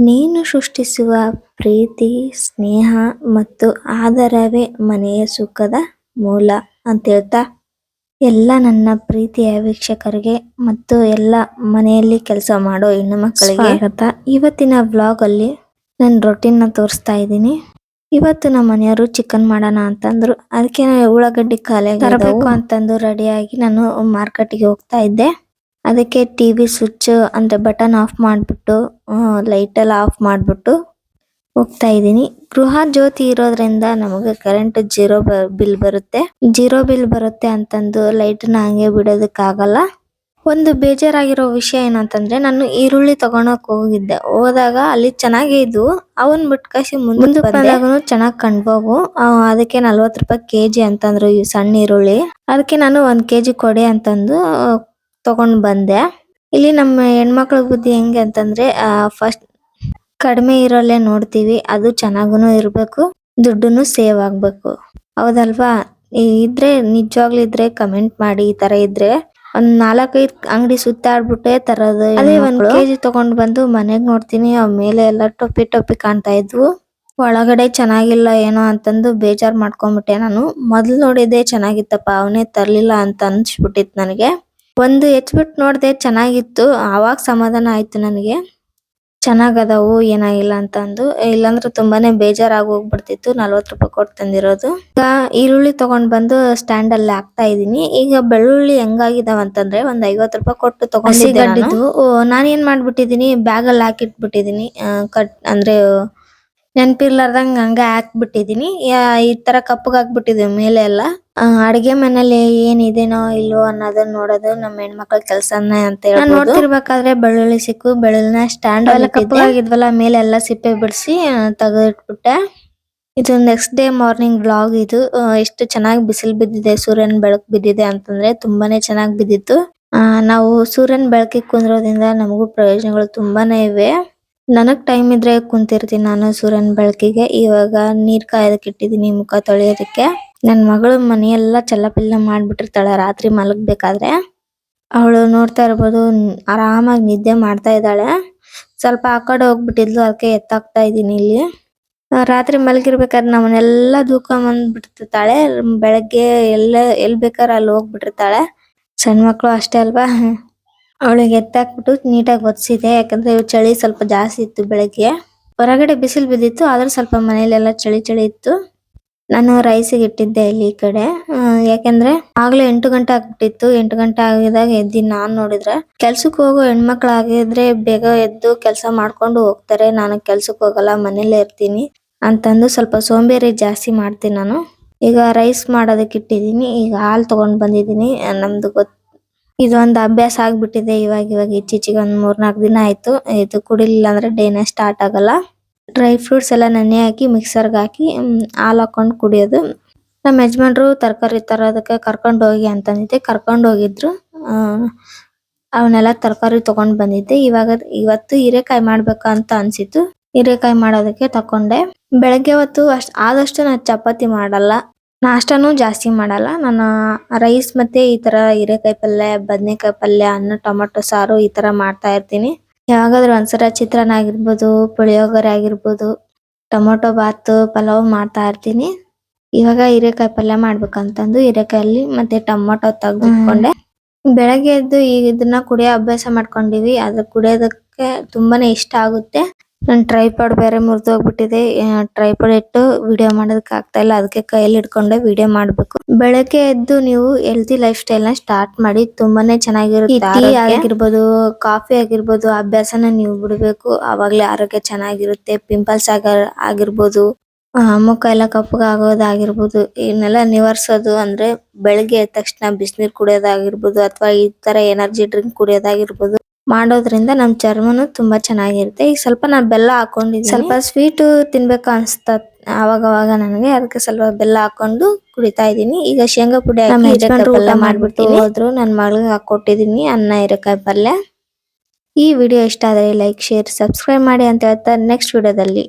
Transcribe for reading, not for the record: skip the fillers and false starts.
ನೀನು ಸೃಷ್ಟಿಸುವ ಪ್ರೀತಿ, ಸ್ನೇಹ ಮತ್ತು ಆದರವೇ ಮನೆಯ ಸುಖದ ಮೂಲ ಅಂತ ಹೇಳ್ತಾ ಎಲ್ಲ ನನ್ನ ಪ್ರೀತಿಯ ವೀಕ್ಷಕರಿಗೆ ಮತ್ತು ಎಲ್ಲ ಮನೆಯಲ್ಲಿ ಕೆಲಸ ಮಾಡೋ ಹೆಣ್ಣು ಮಕ್ಕಳಿಗೆ ಸ್ವಾಗತ. ಇವತ್ತಿನ ವ್ಲಾಗ್ ಅಲ್ಲಿ ನಾನು ರೊಟ್ಟಿನ ತೋರಿಸ್ತಾ ಇದ್ದೀನಿ. ಇವತ್ತು ನಮ್ಮ ಮನೆಯವರು ಚಿಕನ್ ಮಾಡೋಣ ಅಂತಂದ್ರು. ಅದಕ್ಕೆ ಉಳ್ಳಾಗಡ್ಡಿ ಖಾಲಿ ತರಬೇಕು ಅಂತಂದು ರೆಡಿಯಾಗಿ ನಾನು ಮಾರ್ಕೆಟಿಗೆ ಹೋಗ್ತಾ ಇದ್ದೆ. ಅದಕ್ಕೆ ಟಿವಿ ಸ್ವಿಚ್ ಅಂದ್ರೆ ಬಟನ್ ಆಫ್ ಮಾಡಿಬಿಟ್ಟು ಲೈಟ್ ಎಲ್ಲ ಆಫ್ ಮಾಡಿಬಿಟ್ಟು ಹೋಗ್ತಾ ಇದ್ದೀನಿ. ಗೃಹ ಜ್ಯೋತಿ ಇರೋದ್ರಿಂದ ನಮಗೆ ಕರೆಂಟ್ ಬಿಲ್ ಬರುತ್ತೆ ಅಂತಂದು ಲೈಟ್ನ ಹಂಗೆ ಬಿಡೋದಕ್ಕಾಗಲ್ಲ. ಒಂದು ಬೇಜಾರಾಗಿರೋ ವಿಷಯ ಏನಂತಂದ್ರೆ ನಾನು ಈರುಳ್ಳಿ ತಗೊಳಕ್ ಹೋದಾಗ ಅಲ್ಲಿ ಚೆನ್ನಾಗೇ ಇದ್ವು. ಅವನ್ ಬಿಟ್ಕಾಸಿ ಮುಂದೆ ಬಂದಾಗೂ ಚೆನ್ನಾಗ್ ಕಂಡ್ಬೋವು. ಅದಕ್ಕೆ 40 ರೂಪಾಯಿ ಕೆಜಿ ಅಂತಂದ್ರು ಈ ಸಣ್ಣ ಈರುಳ್ಳಿ. ಅದಕ್ಕೆ ನಾನು 1 ಕೆಜಿ ಕೊಡಿ ಅಂತಂದು ತಗೊಂಡ್ ಬಂದೆ. ಇಲ್ಲಿ ನಮ್ಮ ಹೆಣ್ಮಕ್ಳ ಬುದ್ಧಿ ಹೆಂಗೆ ಅಂತಂದ್ರೆ ಫಸ್ಟ್ ಕಡಿಮೆ ಇರೋಲ್ಲೇ ನೋಡ್ತೀವಿ, ಅದು ಚೆನ್ನಾಗೂ ಇರ್ಬೇಕು, ದುಡ್ಡುನು ಸೇವ್ ಆಗ್ಬೇಕು, ಹೌದಲ್ವಾ? ಇದ್ರೆ ನಿಜವಾಗ್ಲೂ ಇದ್ರೆ ಕಮೆಂಟ್ ಮಾಡಿ. ಈ ತರ ಇದ್ರೆ ಒಂದ್ 4-5 ಅಂಗಡಿ ಸುತ್ತಾಡ್ಬಿಟ್ಟೆ ತರೋದು. ಅದೇ 1 ಕೆಜಿ ತಗೊಂಡ್ ಬಂದು ಮನೆಗ್ ನೋಡ್ತೀನಿ, ಅವ್ ಮೇಲೆ ಎಲ್ಲ ಟೊಪ್ಪಿ ಟೊಪ್ಪಿ ಕಾಣ್ತಾ ಇದ್ವು. ಒಳಗಡೆ ಚೆನ್ನಾಗಿಲ್ಲ ಏನೋ ಅಂತಂದು ಬೇಜಾರ್ ಮಾಡ್ಕೊಂಡ್ಬಿಟ್ಟೆ. ನಾನು ಮೊದ್ಲು ನೋಡಿದ್ದೆ ಚೆನ್ನಾಗಿತ್ತಪ್ಪ, ಅವನೇ ತರ್ಲಿಲ್ಲ ಅಂತ ಅನ್ಸ್ಬಿಟ್ಟಿತ್ತು ನನಗೆ. ಒಂದು ಹೆಚ್ಚಿಬಿಟ್ಟು ನೋಡ್ದೆ, ಚೆನ್ನಾಗಿತ್ತು. ಆವಾಗ ಸಮಾಧಾನ ಆಯ್ತು ನನಗೆ, ಚೆನ್ನಾಗದವು ಏನಾಗಿಲ್ಲ ಅಂತಂದು. ಇಲ್ಲಾಂದ್ರೆ ತುಂಬಾನೇ ಬೇಜಾರಾಗಿ ಹೋಗ್ಬಿಡ್ತಿತ್ತು 40 ರೂಪಾಯಿ ಕೊಟ್ಟು ತಂದಿರೋದು. ಈಗ ಈರುಳ್ಳಿ ತಗೊಂಡ್ ಬಂದು ಸ್ಟ್ಯಾಂಡ್ ಅಲ್ಲಿ ಹಾಕ್ತಾ ಇದೀನಿ. ಈಗ ಬೆಳ್ಳುಳ್ಳಿ ಹೆಂಗಾಗಿದಾವ ಅಂತಂದ್ರೆ ಒಂದ್ 50 ರೂಪಾಯಿ ಕೊಟ್ಟು ತಗೊಂಡಿದ್ದೆ ನಾನು ಏನ್ ಮಾಡ್ಬಿಟ್ಟಿದೀನಿ, ಬ್ಯಾಗ್ ಅಲ್ಲಿ ಹಾಕಿಟ್ಬಿಟ್ಟಿದೀನಿ. ಅಂದ್ರೆ ನೆನ್ಪಿರ್ಲಾರ್ದಂಗ ಹಂಗ ಹಾಕ್ಬಿಟ್ಟಿದೀನಿ. ಈ ತರ ಕಪ್ಪಗ್ ಹಾಕ್ಬಿಟ್ಟಿದೀವಿ ಮೇಲೆ ಎಲ್ಲ. ಅಡಿಗೆ ಮನೇಲಿ ಏನಿದೇನೋ ಇಲ್ವೋ ಅನ್ನೋದನ್ನ ನೋಡೋದು ನಮ್ಮ ಹೆಣ್ಮಕ್ಳ ಕೆಲ್ಸನೇ ಅಂತ ಹೇಳ್ಬೋದು. ನೋಡ್ತಿರ್ಬೇಕಾದ್ರೆ ಬೆಳ್ಳುಳ್ಳಿ ಸಿಕ್ಕು, ಬೆಳ್ಳುಳ್ಳಿನ ಸ್ಟ್ಯಾಂಡ್ ಅಲ್ಲಿ ಕಪ್ಪಗಾಗಿದ್ವಲ್ಲ ಮೇಲೆ ಎಲ್ಲ ಸಿಪ್ಪೆ ಬಿಡಿಸಿ ತೆಗೆದಿಟ್ಬಿಟ್ಟೆ. ಇದು ನೆಕ್ಸ್ಟ್ ಡೇ ಮಾರ್ನಿಂಗ್ ವ್ಲಾಗ್. ಇದು ಎಷ್ಟು ಚೆನ್ನಾಗಿ ಬಿಸಿಲು ಬಿದ್ದಿದೆ, ಸೂರ್ಯನ ಬೆಳಕು ಬಿದ್ದಿದೆ ಅಂತಂದ್ರೆ ತುಂಬಾನೇ ಚೆನ್ನಾಗಿ ಬಿದ್ದಿತ್ತು. ನಾವು ಸೂರ್ಯನ ಬೆಳಕಿಗೆ ಕುಂದ್ರೋದ್ರಿಂದ ನಮಗೂ ಪ್ರಯೋಜನಗಳು ತುಂಬಾನೇ ಇವೆ. ನನಗ್ ಟೈಮ್ ಇದ್ರೆ ಕುಂತಿರ್ತೀನಿ ನಾನು ಸೂರ್ಯನ ಬೆಳಕಿಗೆ. ಇವಾಗ ನೀರ್ ಕಾಯೋದಕ್ಕೆ ಇಟ್ಟಿದೀನಿ ಮುಖ ತೊಳೆಯೋದಕ್ಕೆ. ನನ್ ಮಗಳು ಮನೆಯೆಲ್ಲ ಚೆಲ್ಲಪಿಲ್ಲ ಮಾಡ್ಬಿಟ್ಟಿರ್ತಾಳೆ ರಾತ್ರಿ ಮಲಗ್ಬೇಕಾದ್ರೆ. ಅವಳು ನೋಡ್ತಾ ಇರ್ಬೋದು, ಆರಾಮಾಗಿ ನಿದ್ದೆ ಮಾಡ್ತಾ ಇದ್ದಾಳೆ. ಸ್ವಲ್ಪ ಆ ಕಡೆ ಹೋಗ್ಬಿಟ್ಟಿದ್ಲು, ಅದಕ್ಕೆ ಎತ್ತಾಕ್ತಾ ಇದೀನಿ ಇಲ್ಲಿ. ರಾತ್ರಿ ಮಲಗಿರ್ಬೇಕಾದ್ರೆ ನಮ್ಮನ್ನೆಲ್ಲ ದೂಕೊಂಡ್ ಬಿಟ್ಟಿರ್ತಾಳೆ. ಬೆಳಗ್ಗೆ ಎಲ್ ಬೇಕಾರ ಅಲ್ಲಿ ಹೋಗ್ಬಿಟ್ಟಿರ್ತಾಳೆ. ಸಣ್ಣ ಮಕ್ಳು ಅಷ್ಟೇ ಅಲ್ವಾ. ಅವಳಿಗೆ ಎತ್ತಾಕ್ಬಿಟ್ಟು ನೀಟಾಗಿ ಒದ್ಸಿದೆ, ಯಾಕಂದ್ರೆ ಚಳಿ ಸ್ವಲ್ಪ ಜಾಸ್ತಿ ಇತ್ತು ಬೆಳಗ್ಗೆ. ಹೊರಗಡೆ ಬಿಸಿಲು ಬಿದ್ದಿತ್ತು, ಆದ್ರೂ ಸ್ವಲ್ಪ ಮನೇಲೆಲ್ಲ ಚಳಿ ಇತ್ತು. ನಾನು ರೈಸಿಗೆ ಇಟ್ಟಿದ್ದೆ ಇಲ್ಲಿ ಈ ಕಡೆ. ಯಾಕಂದ್ರೆ ಆಗ್ಲೇ 8 ಗಂಟೆ ಆಗ್ಬಿಟ್ಟಿತ್ತು. 8 ಗಂಟೆ ಆಗಿದಾಗ ಎದ್ದಿನಿ. ನಾನ್ ನೋಡಿದ್ರೆ ಕೆಲ್ಸಕ್ಕೆ ಹೋಗೋ ಹೆಣ್ಮಕ್ಳಾಗಿದ್ರೆ ಬೇಗ ಎದ್ದು ಕೆಲಸ ಮಾಡ್ಕೊಂಡು ಹೋಗ್ತಾರೆ. ನಾನು ಕೆಲ್ಸಕ್ಕೆ ಹೋಗಲ್ಲ, ಮನೇಲೇ ಇರ್ತೀನಿ ಅಂತಂದು ಸ್ವಲ್ಪ ಸೋಂಬೇರಿ ಜಾಸ್ತಿ ಮಾಡ್ತೀನಿ ನಾನು. ಈಗ ರೈಸ್ ಮಾಡೋದಕ್ಕೆ ಇಟ್ಟಿದೀನಿ. ಈಗ ಹಾಲು ತಗೊಂಡ್ ಬಂದಿದೀನಿ. ನಮ್ದು ಇದೊಂದು ಅಭ್ಯಾಸ ಆಗ್ಬಿಟ್ಟಿದೆ ಇವಾಗ ಇತ್ತೀಚೆಗೆ ಒಂದ್ 3-4 ದಿನ ಆಯ್ತು. ಇದು ಕುಡಿಲಿಲ್ಲ ಅಂದ್ರೆ ಡೇನೇ ಸ್ಟಾರ್ಟ್ ಆಗಲ್ಲ. ಡ್ರೈ ಫ್ರೂಟ್ಸ್ ಎಲ್ಲ ನೆನೆ ಹಾಕಿ ಮಿಕ್ಸರ್ಗೆ ಹಾಕಿ ಹಾಲು ಹಾಕೊಂಡು ಕುಡಿಯೋದು. ನಮ್ಮ ಯಜಮಾನ್ರು ತರಕಾರಿ ತರೋದಕ್ಕೆ ಕರ್ಕೊಂಡು ಹೋಗಿ ಅಂತಂದಿದ್ದೆ, ಕರ್ಕೊಂಡು ಹೋಗಿದ್ರು. ಅವನ್ನೆಲ್ಲ ತರಕಾರಿ ತಗೊಂಡ್ ಬಂದಿದ್ದೆ. ಇವತ್ತು ಹೀರೆಕಾಯಿ ಮಾಡ್ಬೇಕು ಅಂತ ಅನ್ಸಿತ್ತು, ಹೀರೆಕಾಯಿ ಮಾಡೋದಕ್ಕೆ ತಕೊಂಡೆ. ಬೆಳಗ್ಗೆ ಹೊತ್ತು ಆದಷ್ಟು ನಾನು ಚಪಾತಿ ಮಾಡಲ್ಲ, ನಾಷ್ಟಾನು ಜಾಸ್ತಿ ಮಾಡಲ್ಲ. ನಾನು ರೈಸ್ ಮತ್ತೆ ಈ ತರ ಹೀರೆಕಾಯಿ ಪಲ್ಯ, ಬದನೆಕಾಯಿ ಪಲ್ಯ, ಅನ್ನ ಟೊಮೊಟೊ ಸಾರು ಈ ತರ ಮಾಡ್ತಾ ಇರ್ತೀನಿ. ಯಾವಾಗಾದ್ರೂ ಒಂದ್ಸಲ ಚಿತ್ರಾನ್ನ ಆಗಿರ್ಬೋದು, ಪುಳಿಯೋಗರೆ ಆಗಿರ್ಬೋದು, ಟೊಮೊಟೊ ಬಾತ್, ಪಲಾವ್ ಮಾಡ್ತಾ ಇರ್ತೀನಿ. ಇವಾಗ ಹೀರೆಕಾಯಿ ಪಲ್ಯ ಮಾಡ್ಬೇಕಂತಂದು ಹೀರೆಕಾಯಲ್ಲಿ ಮತ್ತೆ ಟೊಮೊಟೊ ತೆಗೆದಿಟ್ಕೊಂಡೆ. ಬೆಳಗ್ಗೆ ಎದ್ದು ಇದನ್ನ ಕುಡಿಯೋ ಅಭ್ಯಾಸ ಮಾಡ್ಕೊಂಡಿವಿ. ಅದು ಕುಡಿಯೋದಕ್ಕೆ ತುಂಬಾನೇ ಇಷ್ಟ ಆಗುತ್ತೆ. ನನ್ ಟ್ರೈಪಾಡ್ ಬೇರೆ ಮುರಿದೋಗ್ಬಿಟ್ಟಿದೆ. ಟ್ರೈಪಾಡ್ ಇಟ್ಟು ವಿಡಿಯೋ ಮಾಡೋದಕ್ಕೆ ಆಗ್ತಾ ಇಲ್ಲ, ಅದಕ್ಕೆ ಕೈಯಲ್ಲಿ ಹಿಡ್ಕೊಂಡೆ ವಿಡಿಯೋ ಮಾಡ್ಬೇಕು. ಬೆಳಗ್ಗೆ ಎದ್ದು ನೀವು ಹೆಲ್ತಿ ಲೈಫ್ ಸ್ಟೈಲ್ ನ ಸ್ಟಾರ್ಟ್ ಮಾಡಿ, ತುಂಬಾನೇ ಚೆನ್ನಾಗಿರುತ್ತೆ. ಟೀ ಆಗಿರ್ಬೋದು, ಕಾಫಿ ಆಗಿರ್ಬೋದು, ಅಭ್ಯಾಸನ ನೀವು ಬಿಡ್ಬೇಕು. ಅವಾಗ್ಲೇ ಆರೋಗ್ಯ ಚೆನ್ನಾಗಿರುತ್ತೆ. ಪಿಂಪಲ್ಸ್ ಆಗಿರ್ಬೋದು, ಮುಖ ಎಲ್ಲ ಕಪ್ಪಗಾಗೋದಾಗಿರ್ಬೋದು, ಇವನ್ನೆಲ್ಲ ನಿವಾರಿಸೋದು ಅಂದ್ರೆ ಬೆಳಗ್ಗೆ ಎದ್ದ ತಕ್ಷಣ ಬಿಸಿನೀರ್ ಕುಡಿಯೋದಾಗಿರ್ಬೋದು, ಅಥವಾ ಈ ತರ ಎನರ್ಜಿ ಡ್ರಿಂಕ್ ಕುಡಿಯೋದಾಗಿರ್ಬೋದು ಮಾಡೋದ್ರಿಂದ ನಮ್ ಚರ್ಮನು ತುಂಬಾ ಚೆನ್ನಾಗಿರುತ್ತೆ. ಈಗ ಸ್ವಲ್ಪ ನಾನು ಬೆಲ್ಲ ಹಾಕೊಂಡಿದ್ದೀನಿ. ಸ್ವಲ್ಪ ಸ್ವೀಟ್ ತಿನ್ಬೇಕು ಅನ್ಸ್ತಾ ಅವಾಗ ನನಗೆ, ಅದಕ್ಕೆ ಸ್ವಲ್ಪ ಬೆಲ್ಲ ಹಾಕೊಂಡು ಕುಡಿತಾ ಇದೀನಿ. ಈಗ ಶೇಂಗಾ ಪುಡಿ ಹಾಕಿ ಊಟ ಮಾಡ್ಬಿಟ್ಟು ಹೋದ್ರು. ನನ್ ಮಗಳಿಗೆ ಹಾಕೊಟ್ಟಿದೀನಿ ಅನ್ನ ಹೀರೆಕಾಯಿ ಪಲ್ಯ. ಈ ವಿಡಿಯೋ ಇಷ್ಟ ಆದ್ರೆ ಲೈಕ್, ಶೇರ್, ಸಬ್ಸ್ಕ್ರೈಬ್ ಮಾಡಿ ಅಂತ ಹೇಳ್ತಾ ನೆಕ್ಸ್ಟ್ ವಿಡಿಯೋದಲ್ಲಿ